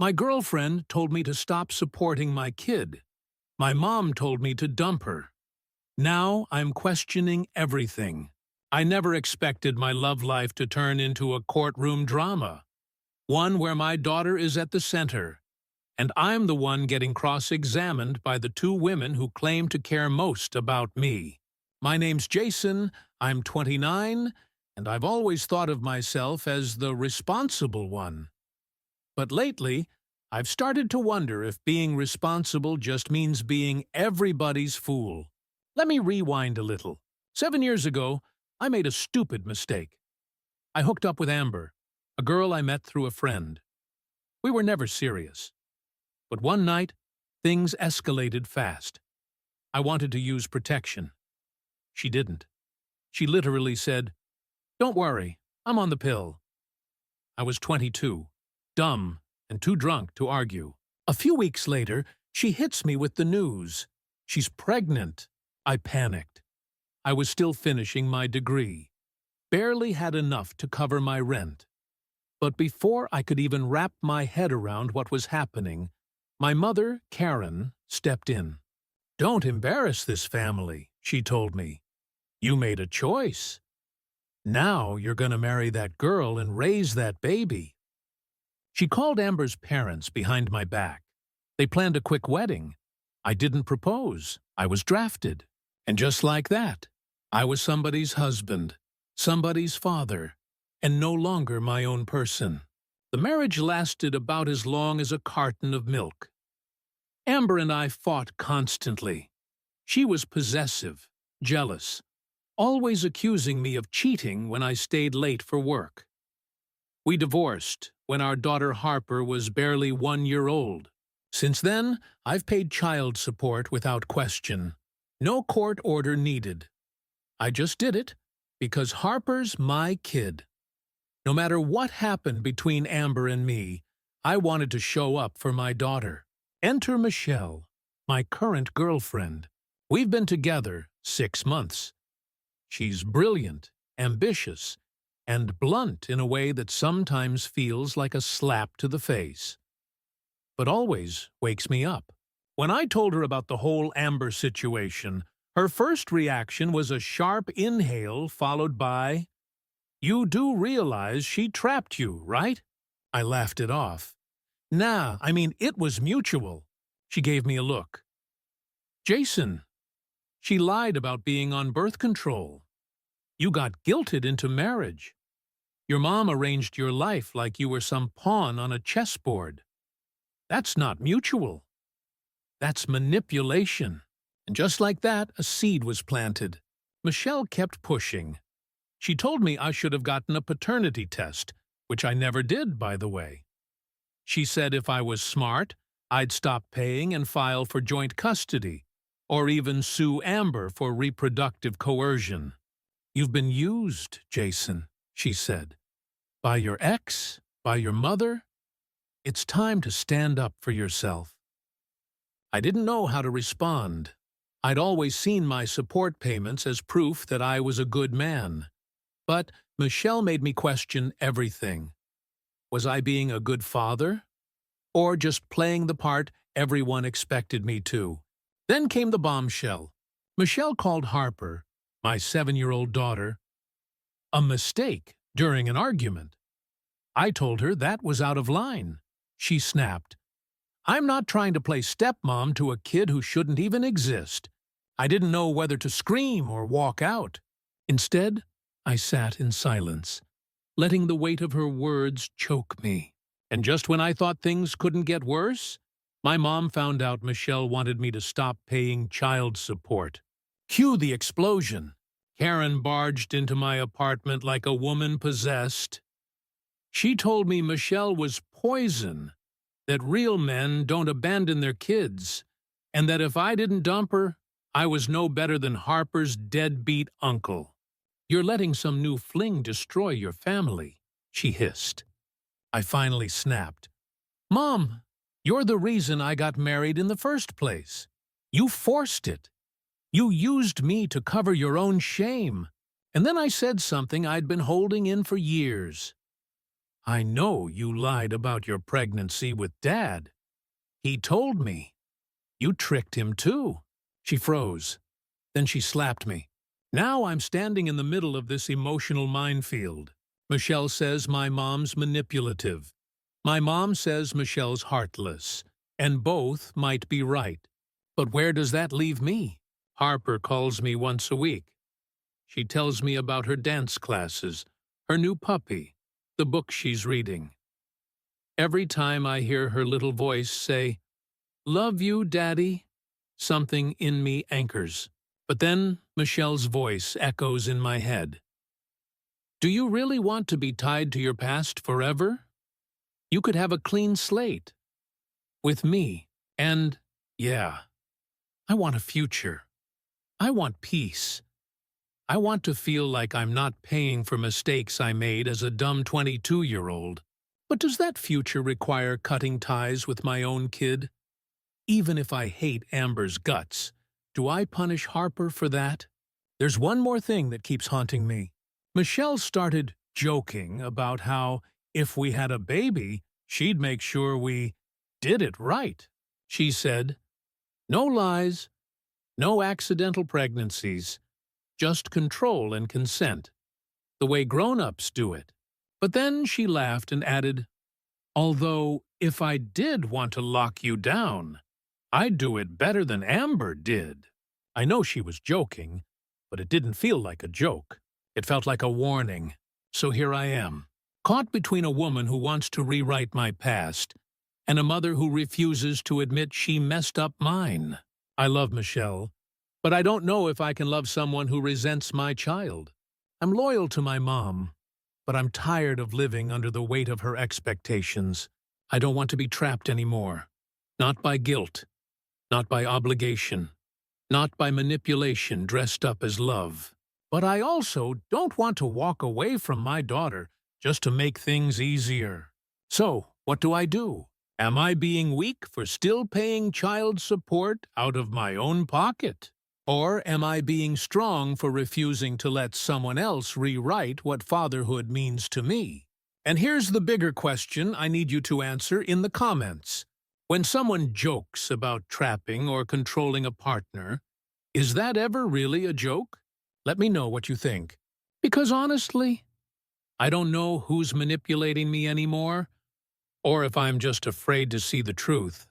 My girlfriend told me to stop supporting my kid. My mom told me to dump her. Now I'm questioning everything. I never expected my love life to turn into a courtroom drama, one where my daughter is at the center, and I'm the one getting cross-examined by the two women who claim to care most about me. My name's Jason, I'm 29, and I've always thought of myself as the responsible one. But lately, I've started to wonder if being responsible just means being everybody's fool. Let me rewind a little. 7 years ago, I made a stupid mistake. I hooked up with Amber, a girl I met through a friend. We were never serious. But one night, things escalated fast. I wanted to use protection. She didn't. She literally said, "Don't worry, I'm on the pill." I was 22, dumb, and too drunk to argue. A few weeks later, she hits me with the news. She's pregnant. I panicked. I was still finishing my degree. Barely had enough to cover my rent. But before I could even wrap my head around what was happening, my mother, Karen, stepped in. "Don't embarrass this family," she told me. "You made a choice. Now you're going to marry that girl and raise that baby." She called Amber's parents behind my back. They planned a quick wedding. I didn't propose. I was drafted. And just like that, I was somebody's husband, somebody's father, and no longer my own person. The marriage lasted about as long as a carton of milk. Amber and I fought constantly. She was possessive, jealous, always accusing me of cheating when I stayed late for work. We divorced when our daughter Harper was barely 1 year old. Since then, I've paid child support without question. No court order needed. I just did it because Harper's my kid. No matter what happened between Amber and me, I wanted to show up for my daughter. Enter Michelle, my current girlfriend. We've been together 6 months. She's brilliant, ambitious, and blunt in a way that sometimes feels like a slap to the face, but always wakes me up. When I told her about the whole Amber situation, her first reaction was a sharp inhale followed by, "You do realize she trapped you, right?" I laughed it off. "Nah, I mean, it was mutual." She gave me a look. "Jason, she lied about being on birth control. You got guilted into marriage. Your mom arranged your life like you were some pawn on a chessboard. That's not mutual. That's manipulation." And just like that, a seed was planted. Michelle kept pushing. She told me I should have gotten a paternity test, which I never did, by the way. She said if I was smart, I'd stop paying and file for joint custody, or even sue Amber for reproductive coercion. "You've been used, Jason," she said. "By your ex, by your mother. It's time to stand up for yourself." I didn't know how to respond. I'd always seen my support payments as proof that I was a good man. But Michelle made me question everything. Was I being a good father? Or just playing the part everyone expected me to? Then came the bombshell. Michelle called Harper, my 7-year-old daughter, a mistake during an argument. I told her that was out of line. She snapped, "I'm not trying to play stepmom to a kid who shouldn't even exist." I didn't know whether to scream or walk out. Instead, I sat in silence, letting the weight of her words choke me. And just when I thought things couldn't get worse, my mom found out Michelle wanted me to stop paying child support. Cue the explosion. Karen barged into my apartment like a woman possessed. She told me Michelle was poison, that real men don't abandon their kids, and that if I didn't dump her, I was no better than Harper's deadbeat uncle. "You're letting some new fling destroy your family," she hissed. I finally snapped. "Mom, you're the reason I got married in the first place. You forced it. You used me to cover your own shame. And then I said something I'd been holding in for years. I know you lied about your pregnancy with Dad. He told me. You tricked him too. She froze. Then she slapped me. Now I'm standing in the middle of this emotional minefield. Michelle says my mom's manipulative. My mom says Michelle's heartless. And both might be right. But where does that leave me? Harper calls me once a week. She tells me about her dance classes, her new puppy, the book she's reading. Every time I hear her little voice say, "Love you, Daddy," something in me anchors. But then Michelle's voice echoes in my head. Do you really want to be tied to your past forever? You could have a clean slate. With me. And, yeah, I want a future. I want peace. I want to feel like I'm not paying for mistakes I made as a dumb 22-year-old. But does that future require cutting ties with my own kid? Even if I hate Amber's guts, do I punish Harper for that? There's one more thing that keeps haunting me. Michelle started joking about how, if we had a baby, she'd make sure we did it right. She said, "No lies, no accidental pregnancies, just control and consent, the way grown-ups do it." But then she laughed and added, "Although, if I did want to lock you down, I'd do it better than Amber did." I know she was joking, but it didn't feel like a joke. It felt like a warning. So here I am, caught between a woman who wants to rewrite my past and a mother who refuses to admit she messed up mine. I love Michelle, but I don't know if I can love someone who resents my child. I'm loyal to my mom, but I'm tired of living under the weight of her expectations. I don't want to be trapped anymore. Not by guilt, not by obligation, not by manipulation dressed up as love. But I also don't want to walk away from my daughter just to make things easier. So, what do? Am I being weak for still paying child support out of my own pocket? Or am I being strong for refusing to let someone else rewrite what fatherhood means to me? And here's the bigger question I need you to answer in the comments. When someone jokes about trapping or controlling a partner, is that ever really a joke? Let me know what you think. Because honestly, I don't know who's manipulating me anymore, or if I'm just afraid to see the truth.